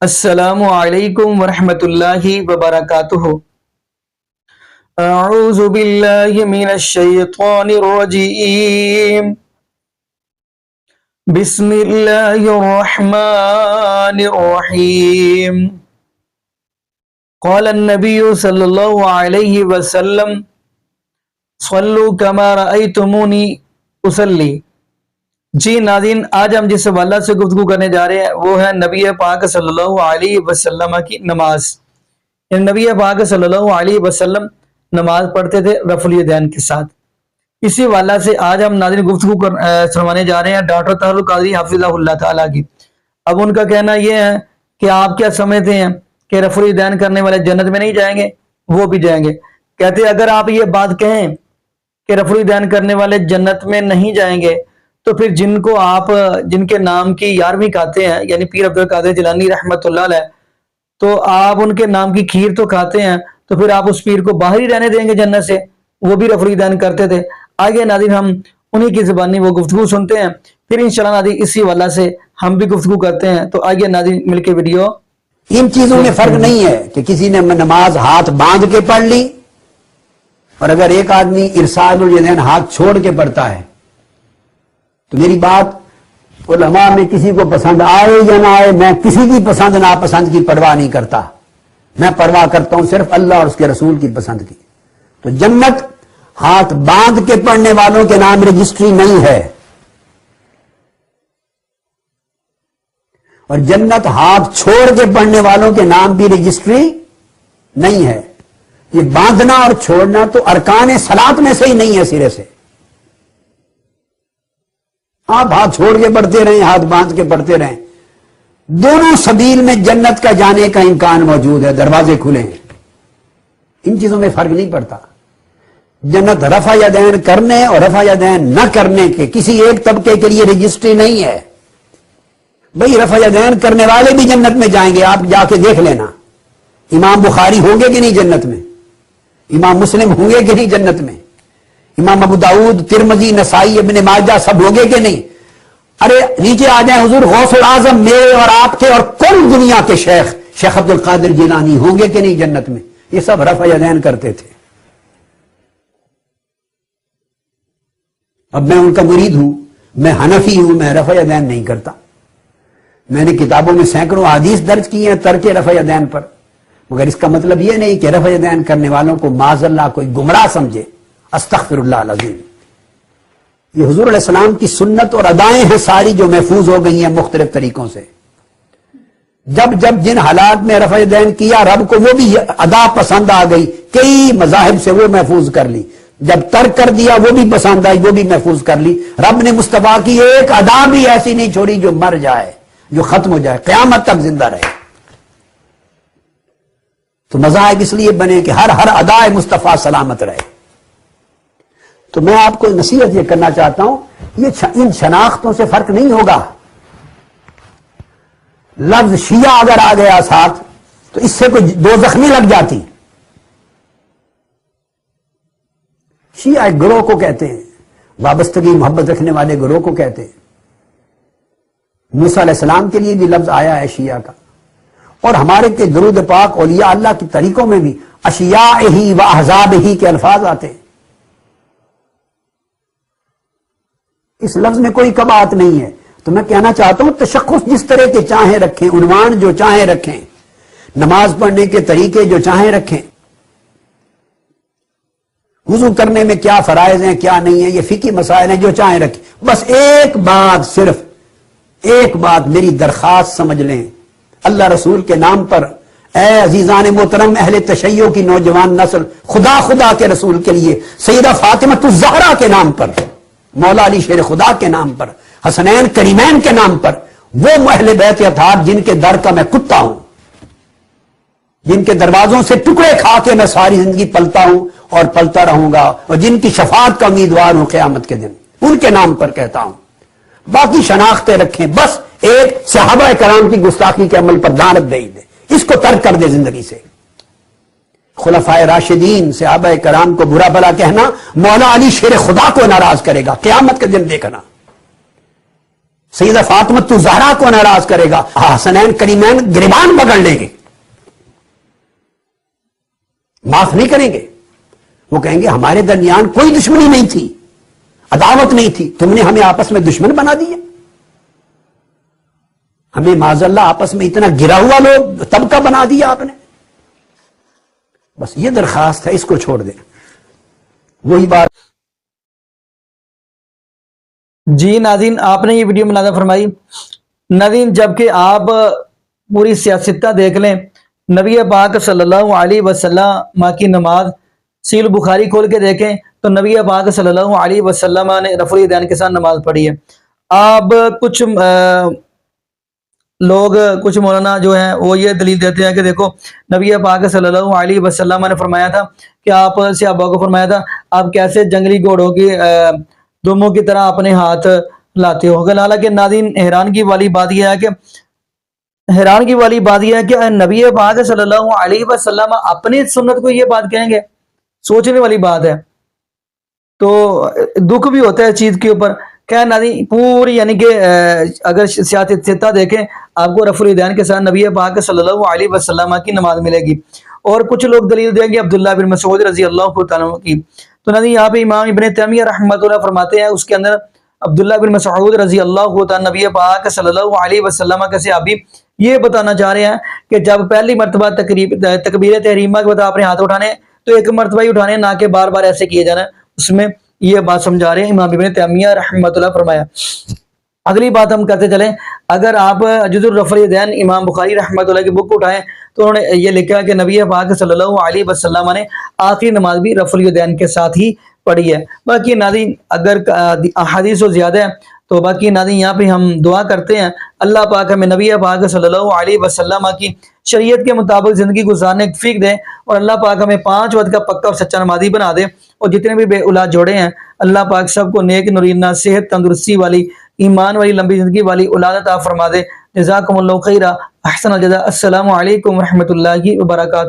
السلام علیکم ورحمۃ اللہ وبرکاتہ۔ اعوذ باللہ من الشیطان الرجیم، بسم اللہ الرحمن الرحیم۔ قال النبی صلی اللہ علیہ وسلم صلوا کما رأیتمونی اصلی۔ جی ناظرین، آج ہم جس حوالہ سے گفتگو کرنے جا رہے ہیں وہ ہے نبی پاک صلی اللہ علیہ وسلم کی نماز۔ نبی پاک صلی اللہ علیہ وسلم نماز پڑھتے تھے رفع الیدین کے ساتھ۔ اسی حوالہ سے آج ہم ناظرین گفتگو سنوانے جا رہے ہیں ڈاکٹر طاہر القادری حفظہ اللہ تعالیٰ کی۔ اب ان کا کہنا یہ ہے کہ آپ کیا سمجھتے ہیں کہ رفع الیدین کرنے والے جنت میں نہیں جائیں گے؟ وہ بھی جائیں گے۔ کہتے ہیں اگر آپ یہ بات کہیں کہ رفع الیدین کرنے والے جنت میں نہیں جائیں گے تو پھر جن کے نام کی 11ویں کھاتے ہیں، یعنی پیر عبد القادر جیلانی رحمۃ اللہ علیہ، تو آپ ان کے نام کی کھیر تو کھاتے ہیں، تو پھر آپ اس پیر کو باہر ہی رہنے دیں گے جنت سے؟ وہ بھی رفع الیدین کرتے تھے۔ آگے ناظرین ہم انہی کی زبانی وہ گفتگو سنتے ہیں، پھر انشاءاللہ ناظرین اسی والا سے ہم بھی گفتگو کرتے ہیں۔ تو آگے ناظرین مل کے ویڈیو۔ ان چیزوں میں فرق نہیں ہے کہ کسی نے نماز ہاتھ باندھ کے پڑھ لی، اور اگر ایک آدمی ارسال الیدین ہاتھ چھوڑ کے پڑھتا ہے تو میری بات علماء میں کسی کو پسند آئے یا نہ آئے، میں کسی کی پسند ناپسند کی پرواہ نہیں کرتا، میں پرواہ کرتا ہوں صرف اللہ اور اس کے رسول کی پسند کی۔ تو جنت ہاتھ باندھ کے پڑھنے والوں کے نام رجسٹری نہیں ہے، اور جنت ہاتھ چھوڑ کے پڑھنے والوں کے نام بھی رجسٹری نہیں ہے۔ یہ باندھنا اور چھوڑنا تو ارکان صلاۃ میں سے ہی نہیں ہے سرے سے۔ آپ ہاتھ چھوڑ کے پڑھتے رہیں، ہاتھ باندھ کے پڑھتے رہیں، دونوں سبیل میں جنت کا جانے کا امکان موجود ہے، دروازے کھلے ہیں۔ ان چیزوں میں فرق نہیں پڑتا۔ جنت رفع یدین کرنے اور رفع یدین نہ کرنے کے کسی ایک طبقے کے لیے رجسٹری نہیں ہے۔ بھئی رفع یدین کرنے والے بھی جنت میں جائیں گے، آپ جا کے دیکھ لینا۔ امام بخاری ہوں گے کہ نہیں جنت میں؟ امام مسلم ہوں گے کہ نہیں جنت میں؟ امام ابو داؤد، ترمذی، نسائی، ابن ماجہ سب ہوں گے کہ نہیں؟ ارے نیچے آ جائیں، حضور غوث العظم میرے اور آپ کے اور کل دنیا کے شیخ عبد القادر جیلانی ہوں گے کہ نہیں جنت میں؟ یہ سب رفع یدین کرتے تھے۔ اب میں ان کا مرید ہوں، میں حنفی ہوں، میں رفع یدین نہیں کرتا۔ میں نے کتابوں میں سینکڑوں احادیث درج کی ہیں ترک رفع یدین پر، مگر اس کا مطلب یہ نہیں کہ رفع یدین کرنے والوں کو معاذ اللہ کوئی گمراہ سمجھے۔ استغفر اللہ العظیم۔ یہ حضور علیہ السلام کی سنت اور ادائیں ہیں ساری جو محفوظ ہو گئی ہیں مختلف طریقوں سے۔ جب جن حالات میں رفع یدین کیا رب کو وہ بھی ادا پسند آ گئی، کئی مذاہب سے وہ محفوظ کر لی۔ جب ترک کر دیا وہ بھی پسند آئی، وہ بھی محفوظ کر لی۔ رب نے مصطفیٰ کی ایک ادا بھی ایسی نہیں چھوڑی جو مر جائے، جو ختم ہو جائے، قیامت تک زندہ رہے۔ تو مذاہب اس لیے بنے کہ ہر ادا مصطفیٰ سلامت رہے۔ تو میں آپ کو نصیحت یہ کرنا چاہتا ہوں، یہ ان شناختوں سے فرق نہیں ہوگا۔ لفظ شیعہ اگر آ گیا ساتھ تو اس سے کوئی دو زخمی لگ جاتی۔ شیعہ ایک گروہ کو کہتے ہیں، وابستگی محبت رکھنے والے گروہ کو کہتے ہیں۔ موسیٰ علیہ السلام کے لیے بھی لفظ آیا ہے شیعہ کا، اور ہمارے کے درود پاک اولیاء اللہ کی طریقوں میں بھی اشیاء و احزاب ہی کے الفاظ آتے ہیں۔ اس لفظ میں کوئی کباہت نہیں ہے۔ تو میں کہنا چاہتا ہوں تشخص جس طرح کے چاہیں رکھیں، عنوان جو چاہیں رکھیں، نماز پڑھنے کے طریقے جو چاہیں رکھیں، وضو کرنے میں کیا فرائض ہیں کیا نہیں ہیں، یہ فقہی مسائل ہیں جو چاہیں رکھیں، بس ایک بات، صرف ایک بات میری درخواست سمجھ لیں، اللہ رسول کے نام پر، اے عزیزان محترم اہل تشیع کی نوجوان نسل، خدا کے رسول کے لیے، سیدہ فاطمہ الزہرا کے نام پر، مولا علی شیر خدا کے نام پر، حسنین کریمین کے نام پر، وہ اہل بیت اطہار جن کے در کا میں کتا ہوں، جن کے دروازوں سے ٹکڑے کھا کے میں ساری زندگی پلتا ہوں اور پلتا رہوں گا، اور جن کی شفاعت کا امیدوار ہوں قیامت کے دن، ان کے نام پر کہتا ہوں۔ باقی شناختیں رکھیں، بس ایک صحابہ کرام کی گستاخی کے عمل پر لعنت بھیج دے، اس کو ترک کر دے زندگی سے۔ خلفائے راشدین صحابہ کرام کو برا بھلا کہنا مولا علی شیر خدا کو ناراض کرے گا، قیامت کے دن دیکھنا۔ سیدہ فاطمہ تو زہرا کو ناراض کرے گا، حسنین کریمین گریبان پکڑ لیں گے، معاف نہیں کریں گے۔ وہ کہیں گے ہمارے درمیان کوئی دشمنی نہیں تھی، عداوت نہیں تھی، تم نے ہمیں آپس میں دشمن بنا دیا، ہمیں معاذ اللہ آپس میں اتنا گرا ہوا لوگ طبقہ بنا دیا آپ نے۔ بس یہ درخواست ہے، اس کو چھوڑ دیں۔ وہی بات جی ناظرین، آپ نے یہ ویڈیو ملاحظہ فرمائی۔ ناظرین، جبکہ آپ پوری سیاستہ دیکھ لیں، نبی پاک صلی اللہ علیہ وسلم کی نماز صحیح بخاری کھول کے دیکھیں تو نبی پاک صلی اللہ علیہ وسلم نے رفع الیدین کے ساتھ نماز پڑھی ہے۔ آپ کچھ لوگ، کچھ مولانا جو ہیں وہ یہ دلیل دیتے ہیں کہ دیکھو نبی پاک صلی اللہ علیہ وسلم نے فرمایا تھا کہ آپ صحابہ کو فرمایا تھا آپ کیسے جنگلی گھوڑوں کی دموں کی طرح اپنے ہاتھ لاتے ہو۔ حالانکہ ناظرین، حیران کی والی بات یہ ہے کہ نبی پاک صلی اللہ علیہ وسلم اپنی سنت کو یہ بات کہیں گے، سوچنے والی بات ہے۔ تو دکھ بھی ہوتا ہے اس چیز کے اوپر۔ کیا ناظرین، پوری یعنی کہ اگر سیاستہ دیکھیں آپ کو رفع الیدین کے ساتھ نبی پاک صلی اللہ علیہ وسلم کی نماز ملے گی۔ اور کچھ لوگ دلیل دیں گے عبداللہ بن مسعود رضی اللہ تعالیٰ عنہ کی۔ تو ناظرین، یہاں پہ امام ابن تیمیہ رحمۃ اللہ فرماتے ہیں، اس کے اندر عبداللہ بن مسعود رضی اللہ تعالیٰ نبی پاک صلی اللہ علیہ وسلم کے صحابی یہ بتانا چاہ رہے ہیں کہ جب پہلی مرتبہ تکبیر تحریمہ کے بعد اپنے ہاتھ اٹھانے تو ایک مرتبہ ہی اٹھانے، نہ کہ بار بار ایسے کیے جانا، اس میں یہ بات سمجھا رہے ہیں امام ابن تیمیہ رحمۃ اللہ فرمایا۔ اگلی بات ہم کرتے چلیں، اگر آپ جز الرفع الیدین امام بخاری رحمۃ اللہ کی بک کو اٹھائیں تو انہوں نے یہ لکھا کہ نبی پاک صلی اللہ علیہ وسلم نے آخری نماز بھی رفع الیدین کے ساتھ ہی پڑھی ہے۔ باقی ناظرین اگر احادیث زیادہ ہے تو باقی ناظرین یہاں پہ ہم دعا کرتے ہیں اللہ پاک ہمیں نبی پاک صلی اللہ علیہ وسلم کی شریعت کے مطابق زندگی گزارنے کی توفیق دے، اور اللہ پاک ہمیں 5 وقت کا پکا اور سچا نمازی بنا دے، اور جتنے بھی بے اولاد جوڑے ہیں اللہ پاک سب کو نیک نورینہ صحت تندرستی والی ایمان والی لمبی زندگی والی اولاد عطا فرما دے۔ جزاکم اللہ خیرہ، احسن الجزاء۔ السلام علیکم ورحمۃ اللہ وبرکاتہ۔